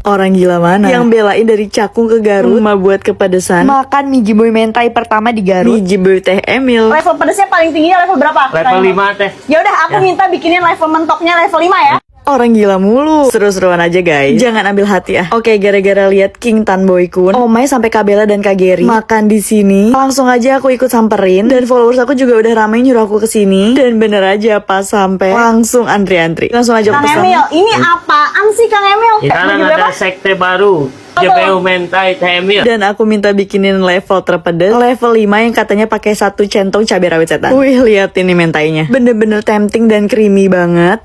Orang gila mana yang belain dari Cakung ke Garut cuma buat kepedesan makan mie jiboy mentai pertama di Garut. Mie jiboy teh Emil. Level pedesnya paling tingginya level berapa? Level 5 teh. Ya udah aku minta bikinin level mentoknya level 5 ya. Orang gila mulu. Seru-seruan aja guys. Jangan ambil hati ya. Oke, gara-gara lihat King Tan Boy Kun, Omai sampai Kabela dan Kak Geri makan di sini, langsung aja aku ikut samperin dan followers aku juga udah ramai nyuruh aku kesini. Dan bener aja pas sampai langsung antri-antri. Langsung aja Kang pesan. Emil, ini apaan sih Kang Emil? Sekarang ada sekte baru, JPU Mentai Teh Emil. Dan aku minta bikinin level terpedes, level 5 yang katanya pakai 1 centong cabai rawit setan. Wih, lihat ini mentainya. Bener-bener tempting dan creamy banget.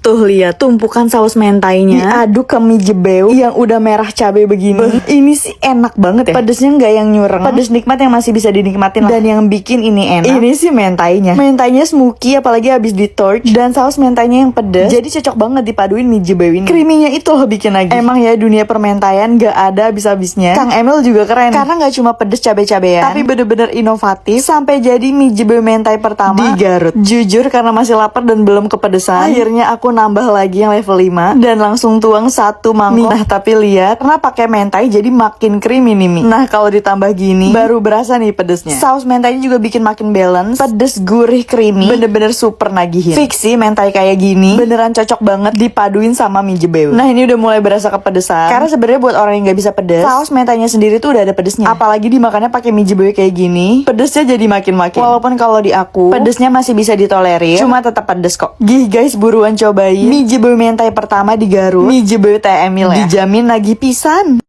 Tuh lihat tumpukan saus mentainya diaduk ke mie jebeu yang udah merah cabai begini. Ini sih enak banget ya. Pedesnya nggak yang nyureng, pedes nikmat yang masih bisa dinikmatin lah. Dan yang bikin ini enak, ini sih mentainya. Mentainya smoky apalagi habis di torch, dan saus mentainya yang pedes. Jadi cocok banget dipaduin mie jebeu ini. Creaminya itu loh bikin lagi. Emang ya dunia permentaian nggak ada habis-habisnya. Kang Emil juga keren karena nggak cuma pedes cabai-cabean, tapi bener-bener inovatif sampai jadi mie jebeu mentai pertama di Garut. Jujur karena masih lapar dan belum kepedesan, akhirnya aku nambah lagi yang level 5 dan langsung tuang 1 mangkok. Nah, tapi lihat karena pakai mentai jadi makin creamy nih mie. Nah, kalau ditambah gini baru berasa nih pedesnya. Saus mentainya juga bikin makin balance, pedes, gurih, creamy, bener-bener super nagihin. Fix sih mentai kayak gini beneran cocok banget dipaduin sama mie jebeu. Nah, ini udah mulai berasa kepedesan. Karena sebenarnya buat orang yang nggak bisa pedes, saus mentainya sendiri tuh udah ada pedesnya. Apalagi dimakannya pakai mie jebeu kayak gini, pedesnya jadi makin-makin. Walaupun kalau di aku pedesnya masih bisa ditolerir, cuma tetap pedes kok. Gih guys, buruan cobain mie jebeu mentai pertama di Garut. Mie jebeu Teh Emil ya. Dijamin nagih pisan.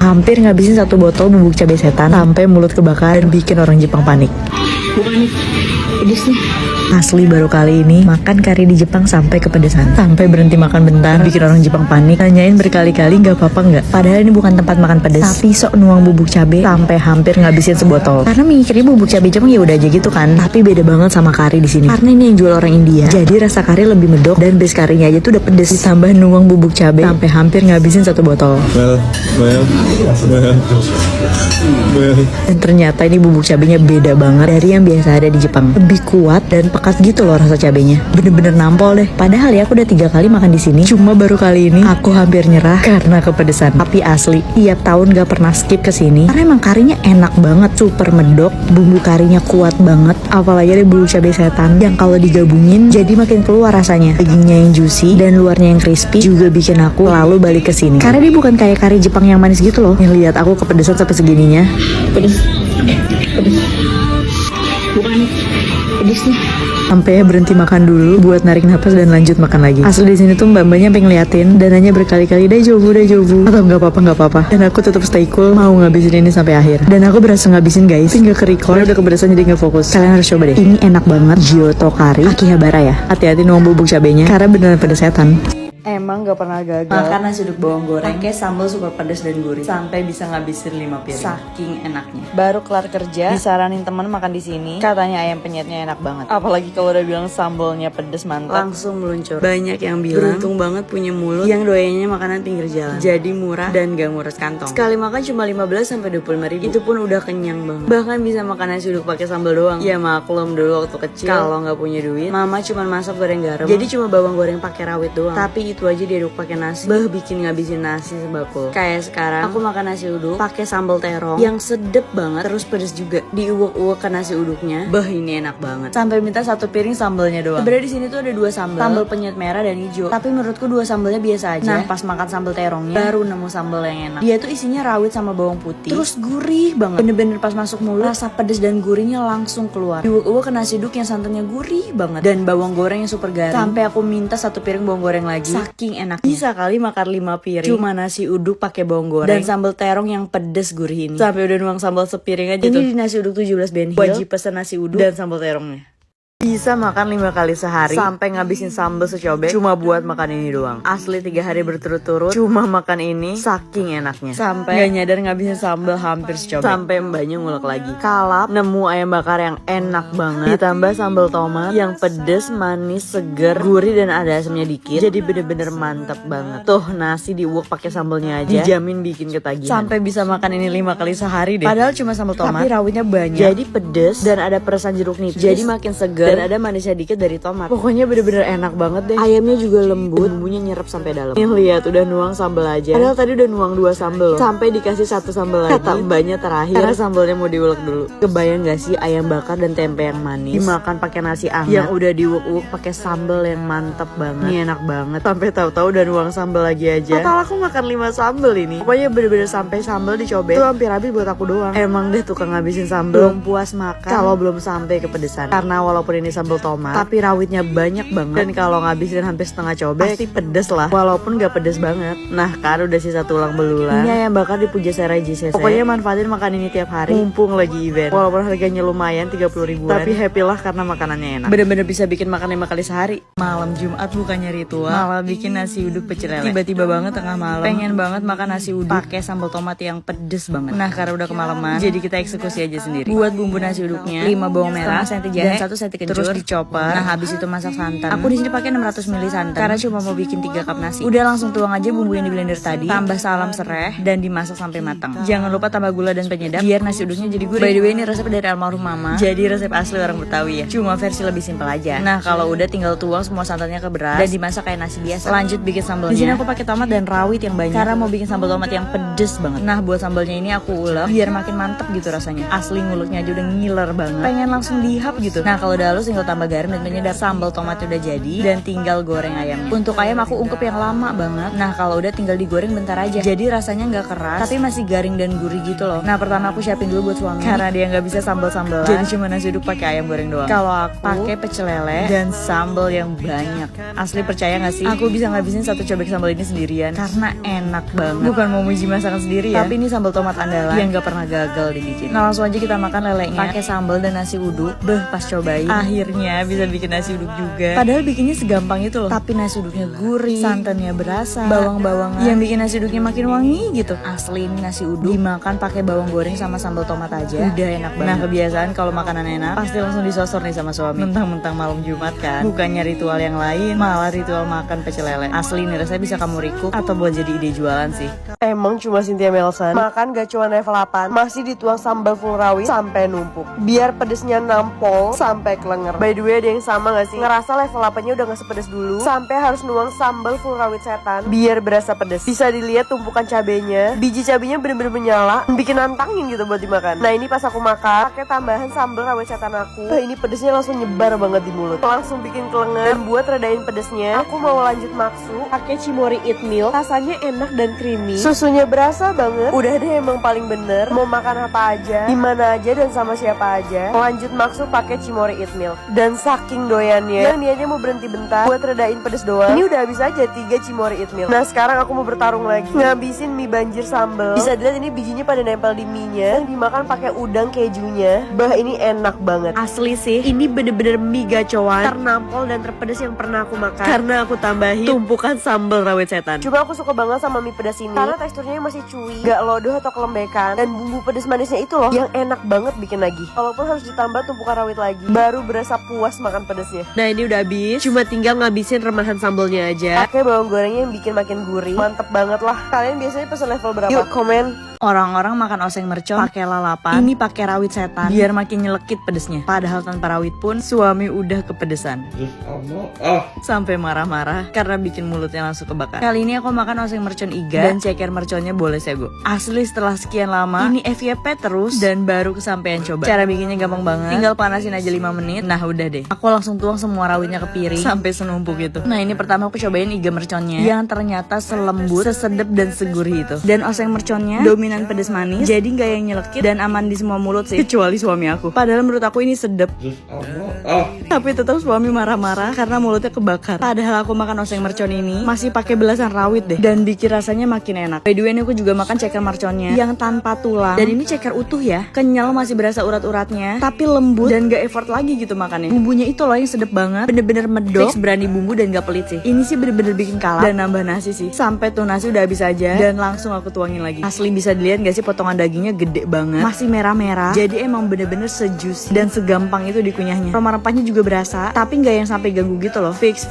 Hampir ngabisin 1 botol bubuk cabai setan sampai mulut kebakar dan bikin orang Jepang panik. Asli baru kali ini makan kari di Jepang sampai kepedesan, sampai berhenti makan bentar, bikin orang Jepang panik. Tanyain berkali-kali nggak apa-apa nggak. Padahal ini bukan tempat makan pedes, tapi sok nuang bubuk cabai sampai hampir ngabisin sebotol. Karena mikirnya bubuk cabai Jepang ya udah aja gitu kan. Tapi beda banget sama kari di sini. Karena ini yang jual orang India, jadi rasa kari lebih medok dan base karinya aja tuh udah pedes. Ditambah nuang bubuk cabai sampai hampir ngabisin 1 botol. Dan ternyata ini bubuk cabenya beda banget dari yang biasa ada di Jepang. Lebih kuat dan pekat gitu loh rasa cabenya. Bener-bener nampol deh. Padahal ya aku udah 3 kali makan di sini. Cuma baru kali ini aku hampir nyerah karena kepedesan. Tapi asli, tiap tahun gak pernah skip kesini. Karena emang karinya enak banget, super medok. Bumbu karinya kuat banget. Apalagi ada bumbu cabai setan yang kalau digabungin jadi makin keluar rasanya. Dagingnya yang juicy dan luarnya yang crispy juga bikin aku lalu balik ke sini. Karena dia bukan kayak kari Jepang yang manis gitu loh. Yang lihat aku kepedesan sampai segininya. Pedes. Bukan pedes nih. Sampai berhenti makan dulu buat narik napas dan lanjut makan lagi. Asli di sini tuh mbak-mbaknya pengen ngeliatin dan nanya berkali-kali dah jobu. Atau nggak apa-apa. Dan aku tetap stay cool mau ngabisin ini sampai akhir. Dan aku berhasil ngabisin guys. Tinggal ke record udah kepedesan jadi nggak fokus. Kalian harus coba deh. Ini enak banget. Giotto Kari Akihabara ya. Hati-hati nuang bubuk cabenya karena beneran pedes setan. Emang gak pernah gagal makan nasi uduk bawang goreng pakai sambal super pedas dan gurih sampai bisa ngabisin 5 piring. Saking enaknya. Baru kelar kerja disaranin teman makan di sini. Katanya ayam penyetnya enak banget. Apalagi kalau udah bilang sambalnya pedas mantap. Langsung meluncur. Banyak yang bilang beruntung banget punya mulut yang doyannya makanan pinggir jalan. Jadi murah dan gak nguras kantong. Sekali makan cuma 15 sampai 25 ribu. Itu pun udah kenyang banget. Bahkan bisa makan nasi uduk pakai sambal doang. Ya maklum dulu waktu kecil kalau nggak punya duit, mama cuma masak goreng garam. Jadi cuma bawang goreng pakai rawit doang. Tapi itu aja diaduk pakai nasi, bikin ngabisin nasi sebako. Kayak sekarang aku makan nasi uduk pakai sambal terong yang sedep banget, terus pedes juga. Diuwek-uwek ke nasi uduknya, ini enak banget. Sampai minta 1 piring sambalnya doang. Sebenarnya di sini tuh ada 2 sambal penyet merah dan hijau. Tapi menurutku 2 sambalnya biasa aja. Nah, pas makan sambal terongnya, baru nemu sambal yang enak. Dia tuh isinya rawit sama bawang putih, terus gurih banget. Bener-bener pas masuk mulut, rasa pedes dan gurihnya langsung keluar. Diuwek-uwek ke nasi uduk yang santannya gurih banget dan bawang goreng yang super garing. Sampai aku minta 1 piring bawang goreng lagi. Saking enaknya. Bisa kali makan 5 piring cuma nasi uduk pakai bawang goreng dan sambal terong yang pedes gurih ini. Sampai udah nuang sambal sepiring aja. Ini tuh di nasi uduk 17 Ben Hill wajib pesen nasi uduk dan sambal terongnya. Bisa makan 5 kali sehari sampai ngabisin sambal secobek cuma buat makan ini doang. Asli 3 hari berturut-turut cuma makan ini saking enaknya. Sampai gak nyadar ngabisin sambal hampir secobek. Sampai mbaknya ngulek lagi. Kalap nemu ayam bakar yang enak banget ditambah sambal tomat yang pedes, manis, seger, gurih dan ada asamnya dikit. Jadi bener-bener mantep banget. Tuh nasi diuwek pakai sambalnya aja dijamin bikin ketagihan. Sampai bisa makan ini 5 kali sehari deh. Padahal cuma sambal tomat tapi rawitnya banyak. Jadi pedes dan ada peresan jeruk nipis. Jadi makin seger dan ada manisnya dikit dari tomat. Pokoknya bener-bener enak banget deh. Ayamnya juga lembut, bumbunya nyerap sampai dalam. Nih lihat udah nuang sambal aja. Padahal tadi udah nuang 2 sambal loh. Sampai dikasih 1 sambal lagi. Kata mbaknya terakhir karena sambalnya mau diulek dulu. Kebayang gak sih ayam bakar dan tempe yang manis dimakan pakai nasi hangat yang udah diulek-ulek pakai sambal yang mantep banget. Ini enak banget. Sampai tahu-tahu udah nuang sambal lagi aja. Total aku makan 5 sambal ini. Pokoknya bener-bener sampai sambal dicobek itu hampir habis buat aku doang. Emang deh tukang ngabisin sambal belum puas makan kalau belum sampai kepedesan. Karena walaupun ini sambal tomat tapi rawitnya banyak banget. Dan kalau ngabisin hampir setengah cobek pasti pedes lah. Walaupun gak pedes banget. Nah kan udah sisa tulang belulang. Ini ayam bakar di Pujaseraya JCC. Pokoknya manfaatin makan ini tiap hari. Mumpung lagi event. Walaupun harganya lumayan 30 ribuan. Tapi happy lah karena makanannya enak. Bener-bener bisa bikin makan 5 kali sehari. Malam Jumat bukannya ritual, malah bikin nasi uduk pecel lele. Tiba-tiba banget tengah malam pengen banget makan nasi uduk pakai sambal tomat yang pedes banget. Nah karena udah kemalaman jadi kita eksekusi aja sendiri. Buat bumbu nasi uduknya 5 bawang merah, 1 senti jahe, dan 1 senti kencur. Terus dicoper. Nah habis itu masak santan. Aku di sini pakai 600 ml santan karena cuma mau bikin 3 cup nasi. Udah langsung tuang aja bumbu yang di blender tadi, tambah salam serai dan dimasak sampai matang. Jangan lupa tambah gula dan penyedap biar nasi uduknya jadi gurih. By the way ini resep dari almarhum mama. Jadi resep asli orang Betawi ya. Cuma versi lebih simpel aja. Nah kalau udah tinggal tuang semua santannya ke beras dan dimasak kayak nasi biasa. Lanjut bikin sambalnya. Di sini aku pakai tomat dan rawit yang banyak karena mau bikin sambal tomat yang pedes banget. Nah buat sambalnya ini aku ulek biar makin mantep gitu rasanya. Asli nguleknya aja udah ngiler banget. Pengen langsung dihap gitu. Nah kalau udah halus tinggal tambah garam dan penyedap. Sambal tomatnya udah jadi dan tinggal goreng ayamnya. Untuk ayam aku ungkep yang lama banget. Nah kalau udah tinggal digoreng bentar aja. Jadi rasanya nggak keras tapi masih garing dan gurih gitu loh. Nah pertama aku siapin dulu buat suami karena dia nggak bisa sambal-sambalan. Jadi cuma nasi uduk pakai ayam goreng doang. Kalau aku pakai pecel lele dan sambal yang banyak. Asli percaya nggak sih? Aku bisa ngabisin 1 cobek sambal ini sendirian karena enak banget. Bukan mau muji masakan sendiri ya, tapi ini sambal tomat andalan yang nggak pernah gagal dibikin. Nah langsung aja kita makan lelenya pakai sambal dan nasi uduk. Pas cobain akhirnya bisa bikin nasi uduk juga. Padahal bikinnya segampang itu loh. Tapi nasi uduknya gurih, santannya berasa, bawang-bawangan yang bikin nasi uduknya makin wangi gitu. Asli ini nasi uduk dimakan pakai bawang goreng sama sambal tomat aja udah enak banget. Nah kebiasaan kalau makanan enak pasti langsung disosor nih sama suami. Mentang-mentang malam Jumat kan, bukannya ritual yang lain, malah ritual makan pecel lele. Asli nih rasanya bisa kamu recook atau buat jadi ide jualan sih. Emang cuma Cynthia Melsan makan gak cuma level 8, masih dituang sambal full rawit sampai numpuk biar pedesnya nampol sampai kelenger. By the way ada yang sama gak sih? Ngerasa level 8 nya udah gak sepedes dulu sampai harus nuang sambal full rawit setan biar berasa pedes. Bisa dilihat tumpukan cabenya, biji cabenya bener-bener menyala, bikin nantangin gitu buat dimakan. Nah ini pas aku makan pakai tambahan sambal rawit setan aku, ini pedesnya langsung nyebar banget di mulut, langsung bikin kelenger. Dan buat redain pedesnya aku mau lanjut maksu pakai Cimory Eat Milk. Rasanya enak dan creamy, susunya berasa banget. Udah deh emang paling bener, mau makan apa aja, dimana aja dan sama siapa aja, lanjut maksu pakai Cimory Eat Milk. Dan saking doyannya yang niatnya mau berhenti bentar buat redain pedes doang, ini udah habis aja 3 Cimory Eat Milk. Nah sekarang aku mau bertarung lagi ngabisin mie banjir sambal. Bisa dilihat ini bijinya pada nempel di mie nya, dimakan pakai udang kejunya. Ini enak banget asli sih. Ini bener-bener mie gacoan ternampol dan terpedes yang pernah aku makan karena aku tambahin tumpukan sambal rawit setan. Cuma aku suka banget sama mie pedas ini karena teksturnya masih chewy, gak lodoh atau kelembekan, dan bumbu pedas manisnya itu loh yang enak banget bikin lagi. Walaupun harus ditambah tumpukan rawit lagi baru berasa puas makan pedasnya. Nah ini udah habis, cuma tinggal ngabisin remahan sambalnya aja pakai bawang gorengnya yang bikin makin gurih. Mantep banget lah. Kalian biasanya pesen level berapa? Yuk komen. Orang-orang makan oseng mercon pakai lalapan, ini pakai rawit setan biar makin nyelekit pedesnya. Padahal tanpa rawit pun suami udah kepedesan sampai marah-marah karena bikin mulutnya langsung kebakar. Kali ini aku makan oseng mercon iga dan ceker merconnya boleh sego. Asli setelah sekian lama ini FYP terus dan baru kesampaian coba. Cara bikinnya gampang banget, tinggal panasin aja 5 menit. Nah udah deh, aku langsung tuang semua rawitnya ke piring sampai senumpuk gitu. Nah ini pertama aku cobain iga merconnya yang ternyata selembut, sesedep dan segurih itu. Dan oseng merconnya dominan pedes manis, jadi gak yang nyelekit dan aman di semua mulut sih, kecuali suami aku. Padahal menurut aku ini sedep, tapi tetap suami marah-marah karena mulutnya kebakar. Padahal aku makan oseng mercon ini masih pakai belasan rawit deh dan bikin rasanya makin enak. By the way ini aku juga makan ceker merconnya yang tanpa tulang, dan ini ceker utuh ya, kenyal masih berasa urat-uratnya tapi lembut dan gak effort lagi gitu makannya. Bumbunya itu loh yang sedep banget, bener-bener medok, fix berani bumbu dan gak pelit sih. Ini sih bener-bener bikin kalap dan nambah nasi sih. Sampai tuh nasi udah habis aja dan langsung aku tuangin lagi. Asli bisa dilihat gak sih potongan dagingnya gede banget, masih merah-merah. Jadi emang bener-bener sejuicy dan segampang itu dikunyahnya. Rempah-rempahnya juga berasa, tapi nggak yang sampai ganggu gitu loh. Fix.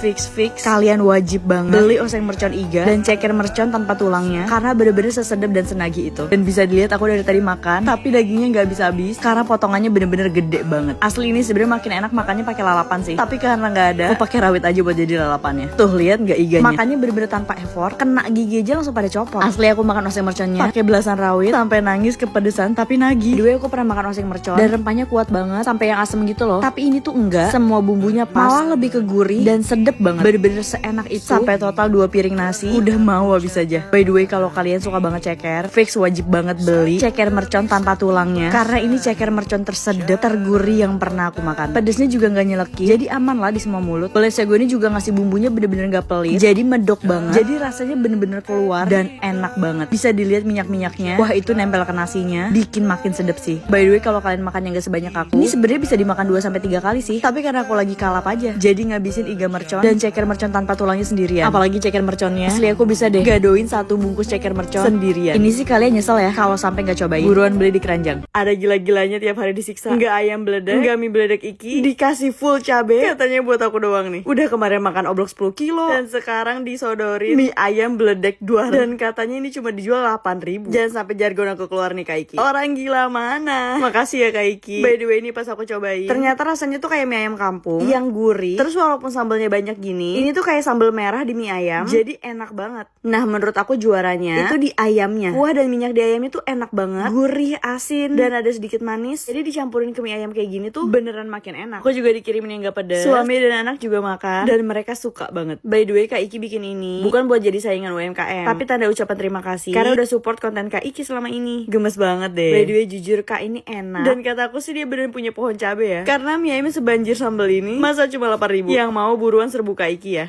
Kalian wajib banget beli oseng mercon iga dan ceker mercon tanpa tulangnya, karena bener-bener sesedap dan senagi itu. Dan bisa dilihat aku dari tadi makan, tapi dagingnya nggak habis-habis karena potongannya bener-bener gede banget. Asli ini sebenarnya makin enak makannya pakai lalapan sih, tapi karena nggak ada, aku pakai rawit aja buat jadi lalapannya. Tuh lihat nggak iganya? Makannya bener-bener tanpa effort, kena gigi aja langsung pada copot. Asli aku makan oseng merconnya pakai belasan rawit sampai nangis kepedesan tapi nagih. Dua aku pernah makan oseng mercon dan rempahnya kuat banget sampai yang asem gitu loh. Tapi ini tuh enggak, semua bumbunya pas, malah lebih ke gurih dan sedep banget. Bener-bener seenak itu. Sampai total 2 piring nasi udah mau habis aja. By the way, kalau kalian suka banget ceker, fix wajib banget beli ceker mercon tanpa tulangnya, karena ini ceker mercon tersedep, tergurih yang pernah aku makan. Pedesnya juga nggak nyeleki, jadi aman lah di semua mulut. Bolesnya gue ini juga ngasih bumbunya bener-bener nggak pelit, jadi medok banget. Jadi rasanya bener-bener keluar dan enak banget. Bisa dilihat minyak-minyaknya. Wah, itu nempel ke nasinya, bikin makin sedep sih. By the way, kalau kalian makannya nggak sebanyak aku, ini sebenarnya bisa dimakan 2-3 kali sih. Tapi karena aku lagi kalap aja, jadi ngabisin iga mercon dan ceker mercon tanpa tulangnya sendirian. Apalagi ceker merconnya, asli aku bisa deh gadoin 1 bungkus ceker mercon sendirian. Ini sih kalian nyesel ya kalau sampai nggak cobain. Buruan beli di keranjang. Ada gila-gilanya tiap hari disiksa. Nggak ayam beledek, nggak mie beledek iki, dikasih full cabe. Katanya buat aku doang nih. Udah kemarin makan oblok 10 kilo dan sekarang disodorin mie ayam beledek 2. Dan katanya ini cuma dijual 8.000. Jangan sampai jargon aku keluar nih Kak Iki. Orang gila mana? Makasih ya Kak Iki. By the way, ini pas aku cobain, ternyata rasanya tuh kayak mie ayam kampung yang gurih. Terus walaupun sambalnya banyak gini, ini tuh kayak sambal merah di mie ayam. Jadi enak banget. Nah, menurut aku juaranya itu di ayamnya. Kuah dan minyak di ayamnya tuh enak banget. Gurih, asin, dan ada sedikit manis. Jadi dicampurin ke mie ayam kayak gini tuh beneran makin enak. Aku juga dikirimin yang gak pedas. Suami dan anak juga makan dan mereka suka banget. By the way, Kak Iki bikin ini bukan buat jadi saingan UMKM, tapi tanda ucapan terima kasih karena udah support konten Kak Iki selama ini. Gemes banget deh. By the way, jujur Kak ini enak. Dan kataku sih dia beneran punya pohon cabe ya. Karena mie ayamnya sebanjir sambal ini, masa cuma 8.000? Yang mau buruan serbu Kak Iki ya.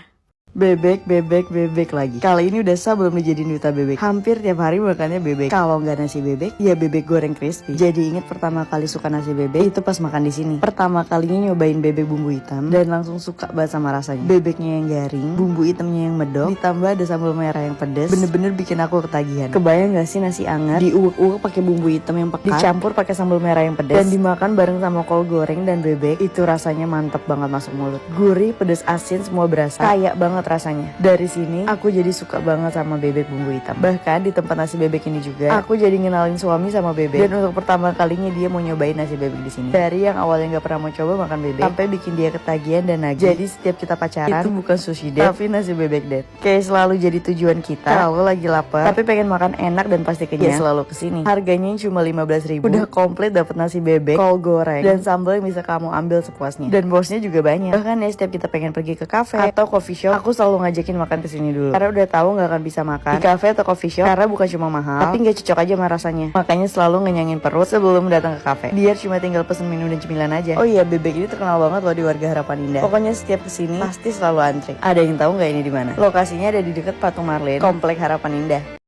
Bebek lagi. Kali ini udah sah belum dijadiin duta bebek. Hampir tiap hari makannya bebek. Kalau nggak nasi bebek, ya bebek goreng crispy. Jadi inget pertama kali suka nasi bebek itu pas makan di sini. Pertama kalinya nyobain bebek bumbu hitam dan langsung suka banget sama rasanya. Bebeknya yang garing, bumbu hitamnya yang medok, ditambah ada sambal merah yang pedas. Bener-bener bikin aku ketagihan. Kebayang nggak sih nasi anget diuek-uek pakai bumbu hitam yang pekat, dicampur pakai sambal merah yang pedas, dan dimakan bareng sama kol goreng dan bebek. Itu rasanya mantep banget masuk mulut. Gurih, pedas, asin semua berasa. Kayak banget rasanya. Dari sini aku jadi suka banget sama bebek bumbu hitam. Bahkan di tempat nasi bebek ini juga aku jadi ngenalin suami sama bebek. Dan untuk pertama kalinya dia mau nyobain nasi bebek di sini. Dari yang awalnya nggak pernah mau coba makan bebek sampai bikin dia ketagihan dan nagih. Jadi setiap kita pacaran itu bukan sushi date, tapi nasi bebek date. Kayak selalu jadi tujuan kita kalau lagi lapar tapi pengen makan enak dan pasti kenyang, ya selalu kesini. Harganya cuma 15.000. Udah komplit dapat nasi bebek, kol goreng, dan sambal yang bisa kamu ambil sepuasnya. Dan bosnya juga banyak. Bahkan ya setiap kita pengen pergi ke cafe atau coffee shop, aku selalu ngajakin makan kesini dulu. Karena udah tahu nggak akan bisa makan di cafe atau coffee shop karena bukan cuma mahal, tapi nggak cocok aja sama rasanya. Makanya selalu ngenyangin perut sebelum datang ke cafe. Biar cuma tinggal pesen minum dan cemilan aja. Oh iya, bebek ini terkenal banget loh di warga Harapan Indah. Pokoknya setiap kesini pasti selalu antri. Ada yang tahu nggak ini di mana? Lokasinya ada di dekat Patung Marlen, Komplek Harapan Indah.